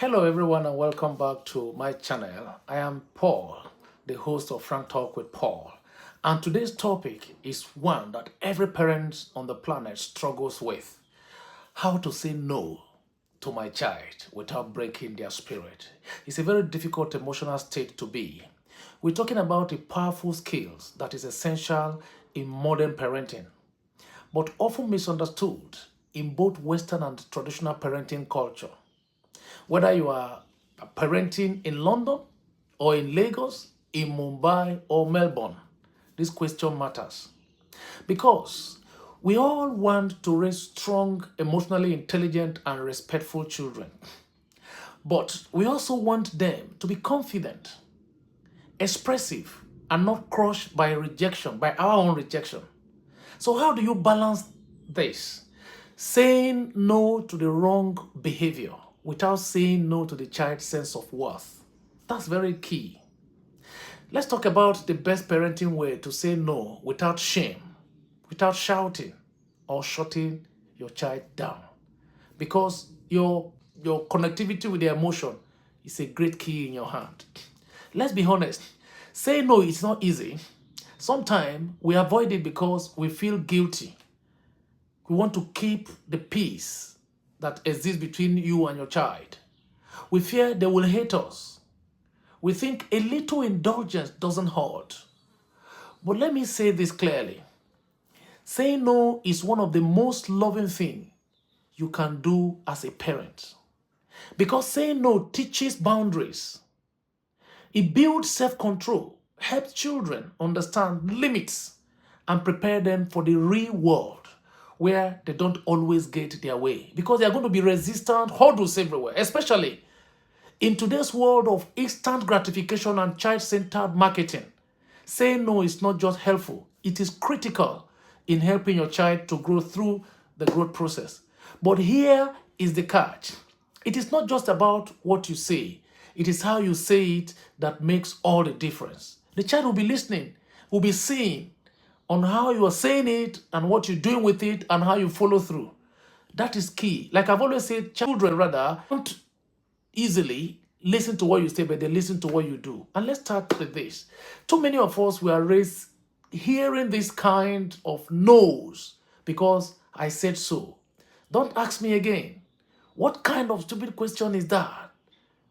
Hello, everyone, and welcome back to my channel. I am Paul, the host of Frank Talk with Paul. And today's topic is one that every parent on the planet struggles with: how to say no to my child without breaking their spirit. It's a very difficult emotional state to be. We're talking about a powerful skills that is essential in modern parenting, but often misunderstood in both Western and traditional parenting culture. Whether you are parenting in London or in Lagos, in Mumbai or Melbourne, this question matters because we all want to raise strong, emotionally intelligent, and respectful children. But we also want them to be confident, expressive, and not crushed by rejection, by our own rejection. So, how do you balance this? Saying no to the wrong behavior without saying no to the child's sense of worth. That's very key. Let's talk about the best parenting way to say no without shame, without shouting or shutting your child down. Because your connectivity with their emotion is a great key in your hand. Let's be honest. Saying no is not easy. Sometimes we avoid it because we feel guilty. We want to keep the peace that exists between you and your child. We fear they will hate us. We think a little indulgence doesn't hurt. But let me say this clearly. Saying no is one of the most loving things you can do as a parent. Because saying no teaches boundaries. It builds self-control, helps children understand limits, and prepare them for the real world where they don't always get their way. Because they are going to be resistant hurdles everywhere, especially in today's world of instant gratification and child-centered marketing. Saying no is not just helpful, it is critical in helping your child to grow through the growth process. But here is the catch. It is not just about what you say, it is how you say it that makes all the difference. The child will be listening, will be seeing on how you are saying it and what you're doing with it and how you follow through. That is key. Like I've always said, children rather don't easily listen to what you say, but they listen to what you do. And let's start with this. Too many of us were raised hearing this kind of no's because I said so. Don't ask me again. What kind of stupid question is that?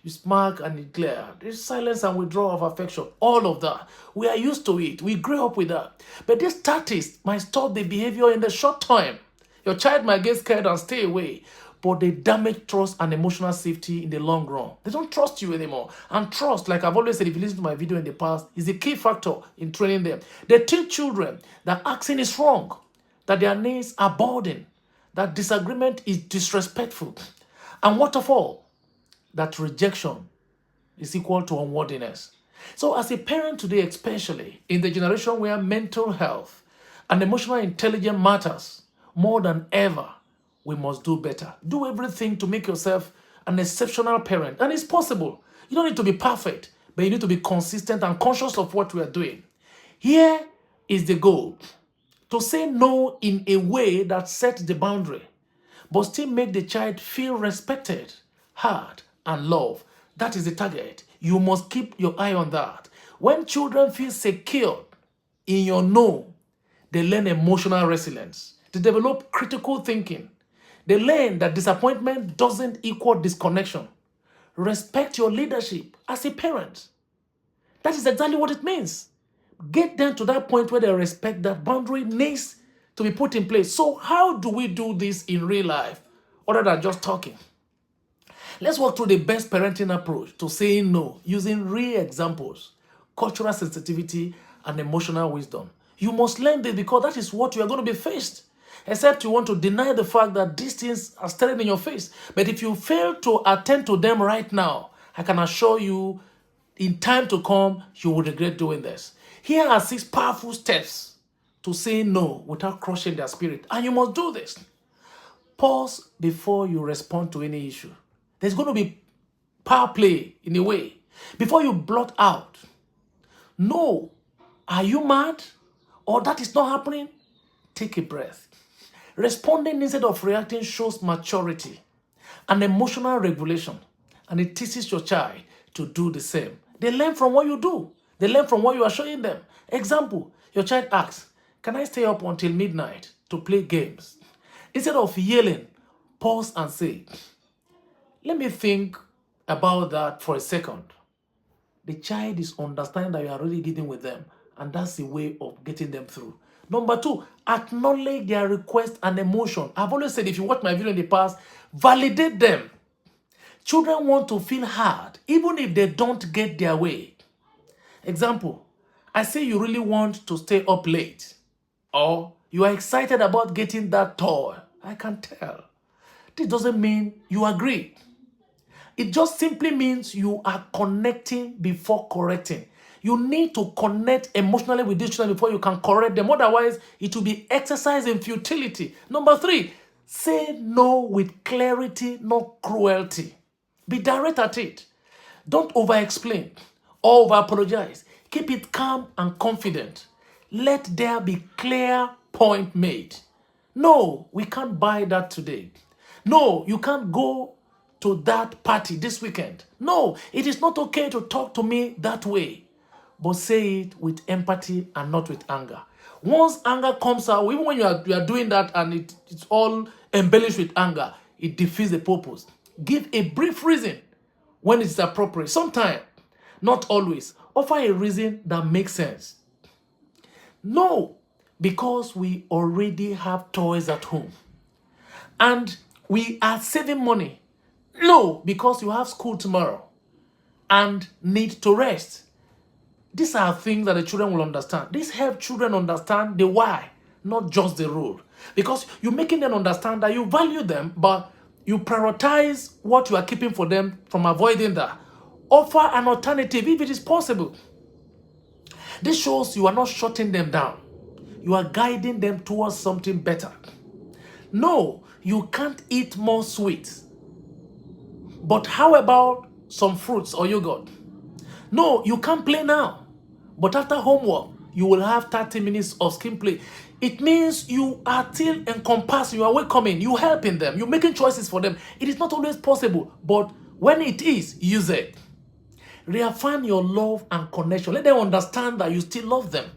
You smirk and declare. There's silence and withdrawal of affection. All of that. We are used to it. We grew up with that. But this tactics might stop the behavior in the short time. Your child might get scared and stay away, but they damage trust and emotional safety in the long run. They don't trust you anymore. And trust, like I've always said, if you listen to my video in the past, is a key factor in training them. They teach children that asking is wrong, that their needs are burden, that disagreement is disrespectful, and what of all, that rejection is equal to unworthiness. So as a parent today, especially in the generation where mental health and emotional intelligence matters more than ever, we must do better. Do everything to make yourself an exceptional parent. And it's possible. You don't need to be perfect, but you need to be consistent and conscious of what we are doing. Here is the goal: to say no in a way that sets the boundary, but still make the child feel respected, heard, and loved. That is the target. You must keep your eye on that. When children feel secure in your no, they learn emotional resilience. They develop critical thinking. They learn that disappointment doesn't equal disconnection. Respect your leadership as a parent. That is exactly what it means. Get them to that point where they respect that boundary needs to be put in place. So how do we do this in real life other than just talking? Let's walk through the best parenting approach to saying no using real examples, cultural sensitivity, and emotional wisdom. You must learn this because that is what you are going to be faced. Except you want to deny the fact that these things are staring in your face. But if you fail to attend to them right now, I can assure you, in time to come, you will regret doing this. Here are 6 powerful steps to say no without crushing their spirit. And you must do this. Pause before you respond to any issue. There's going to be power play in a way. Before you blot out, no, are you mad? Or that is not happening? Take a breath. Responding instead of reacting shows maturity and emotional regulation. and it teaches your child to do the same. They learn from what you do. They learn from what you are showing them. Example, your child asks, can I stay up until midnight to play games? Instead of yelling, pause and say, let me think about that for a second. The child is understanding that you are already getting with them, and that's the way of getting them through. Number two, acknowledge their request and emotion. I've always said, if you watch my video in the past, validate them. Children want to feel heard, even if they don't get their way. Example, I say you really want to stay up late, or you are excited about getting that toy. I can tell. This doesn't mean you agree. It just simply means you are connecting before correcting. You need to connect emotionally with these children before you can correct them. Otherwise, it will be exercise in futility. Number three, say no with clarity, not cruelty. Be direct at it. Don't over-explain or over-apologize. Keep it calm and confident. Let there be clear point made. No, we can't buy that today. No, you can't go to that party this weekend. No, it is not okay to talk to me that way. But say it with empathy and not with anger. Once anger comes out, even when you are doing that and it's all embellished with anger, it defeats the purpose. Give a brief reason when it's appropriate. Sometimes, not always. Offer a reason that makes sense. No, because we already have toys at home. And we are saving money. No, because you have school tomorrow and need to rest. These are things that the children will understand. These help children understand the why, not just the rule. Because you're making them understand that you value them, but you prioritize what you are keeping for them from avoiding that. Offer an alternative if it is possible. This shows you are not shutting them down. You are guiding them towards something better. No, you can't eat more sweets. But how about some fruits or yogurt? No, you can't play now. But after homework, you will have 30 minutes of screenplay. It means you are still encompassing, you are welcoming, you helping them, you're making choices for them. It is not always possible, but when it is, use it. Reaffirm your love and connection. Let them understand that you still love them.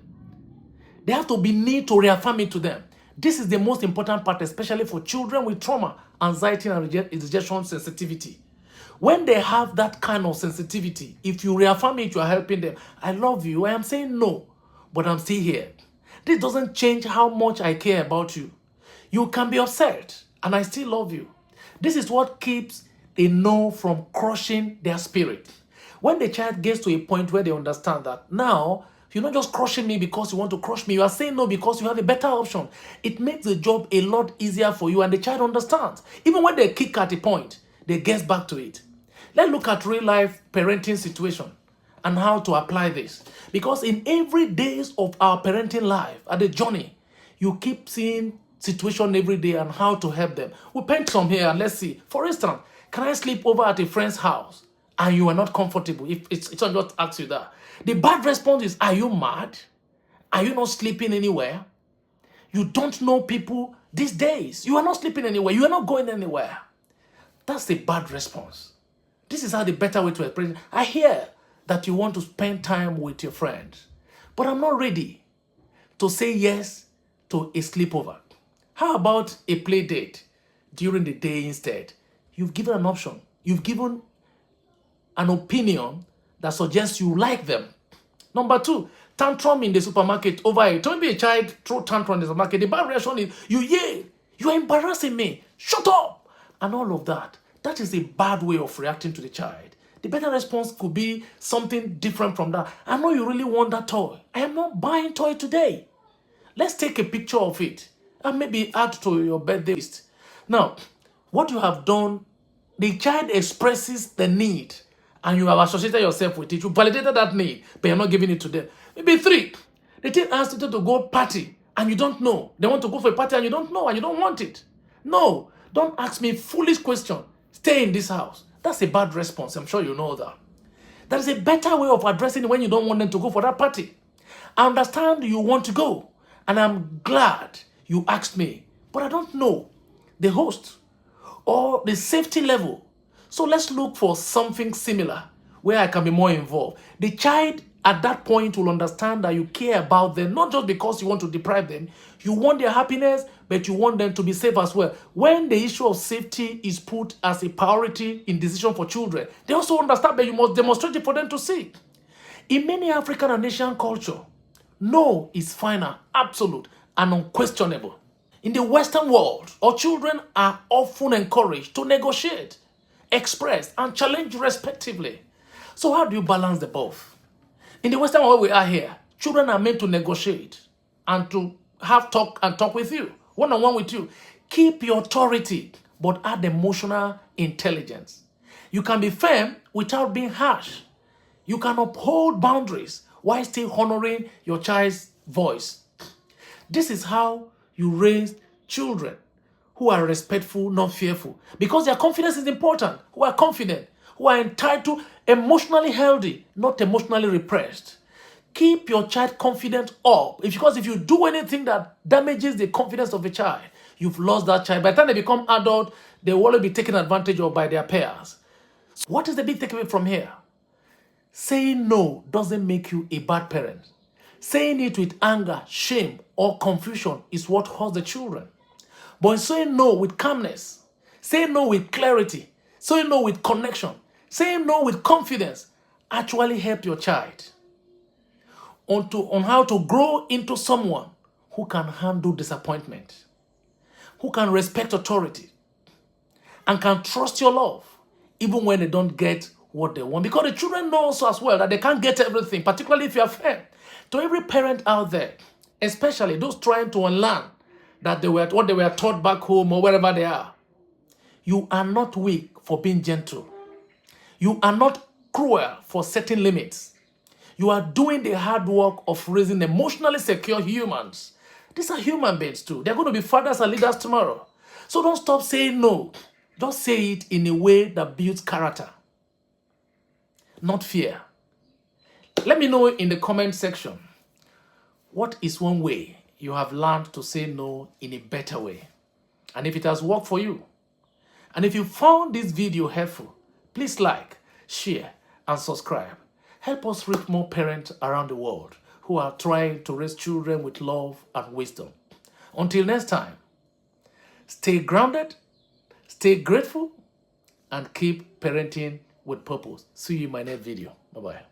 They have to be need to reaffirm it to them. This is the most important part, especially for children with trauma, anxiety, and rejection sensitivity. When they have that kind of sensitivity, if you reaffirm it, you are helping them. I love you. I am saying no, but I'm still here. This doesn't change how much I care about you. You can be upset, and I still love you. This is what keeps the no from crushing their spirit. When the child gets to a point where they understand that now, you're not just crushing me because you want to crush me. You are saying no because you have a better option. It makes the job a lot easier for you, and the child understands. Even when they kick at a point, they get back to it. Let's look at real life parenting situation and how to apply this. Because in every days of our parenting life, at the journey, you keep seeing situation every day and how to help them. We paint some here and let's see. For instance, can I sleep over at a friend's house and you are not comfortable? If it's not just ask you that. The bad response is, are you mad? Are you not sleeping anywhere? You don't know people these days. You are not sleeping anywhere. You are not going anywhere. That's the bad response. This is how the better way to express it. I hear that you want to spend time with your friends, but I'm not ready to say yes to a sleepover. How about a play date during the day instead? You've given an option. You've given an opinion that suggests you like them. Number two, tantrum in the supermarket over it. Don't be a child, throw tantrum in the supermarket. The bad reaction is, you yell, you are embarrassing me, shut up, and all of that. That is a bad way of reacting to the child. The better response could be something different from that. I know you really want that toy. I am not buying toy today. Let's take a picture of it and maybe add to your birthday list. Now, what you have done, the child expresses the need and you have associated yourself with it. You validated that need, but you're not giving it to them. Maybe three, the team asks you to go party and you don't know. They want to go for a party and you don't know and you don't want it. No, don't ask me foolish question. Stay in this house. That's a bad response. I'm sure you know that. There is a better way of addressing it when you don't want them to go for that party. I understand you want to go, and I'm glad you asked me, but I don't know the host or the safety level. So let's look for something similar where I can be more involved. The child at that point will understand that you care about them, not just because you want to deprive them. You want their happiness, but you want them to be safe as well. When the issue of safety is put as a priority in decision for children, they also understand that you must demonstrate it for them to see. In many African and Asian culture, no is final, absolute, and unquestionable. In the Western world, our children are often encouraged to negotiate, express, and challenge respectively. So how do you balance the both? In the Western world we are here, children are meant to negotiate and to have talk with you, one-on-one with you. Keep your authority, but add emotional intelligence. You can be firm without being harsh. You can uphold boundaries while still honoring your child's voice. This is how you raise children who are respectful, not fearful. Because their confidence is important. Who are confident, who are entitled, emotionally healthy, not emotionally repressed. Keep your child confident up. Because if you do anything that damages the confidence of a child, you've lost that child. By the time they become adult, they will only be taken advantage of by their peers. So what is the big takeaway from here? Saying no doesn't make you a bad parent. Saying it with anger, shame, or confusion is what hurts the children. But saying no with calmness, saying no with clarity, saying no with connection, saying no with confidence actually help your child on how to grow into someone who can handle disappointment, who can respect authority, and can trust your love even when they don't get what they want. Because the children know also as well that they can't get everything, particularly if you are fair. To every parent out there, especially those trying to unlearn that what they were taught back home or wherever they are, you are not weak for being gentle. You are not cruel for setting limits. You are doing the hard work of raising emotionally secure humans. These are human beings too. They're going to be fathers and leaders tomorrow. So don't stop saying no. Just say it in a way that builds character, not fear. Let me know in the comment section, what is one way you have learned to say no in a better way? And if it has worked for you. And if you found this video helpful, please like, share, and subscribe. Help us reach more parents around the world who are trying to raise children with love and wisdom. Until next time, stay grounded, stay grateful, and keep parenting with purpose. See you in my next video. Bye-bye.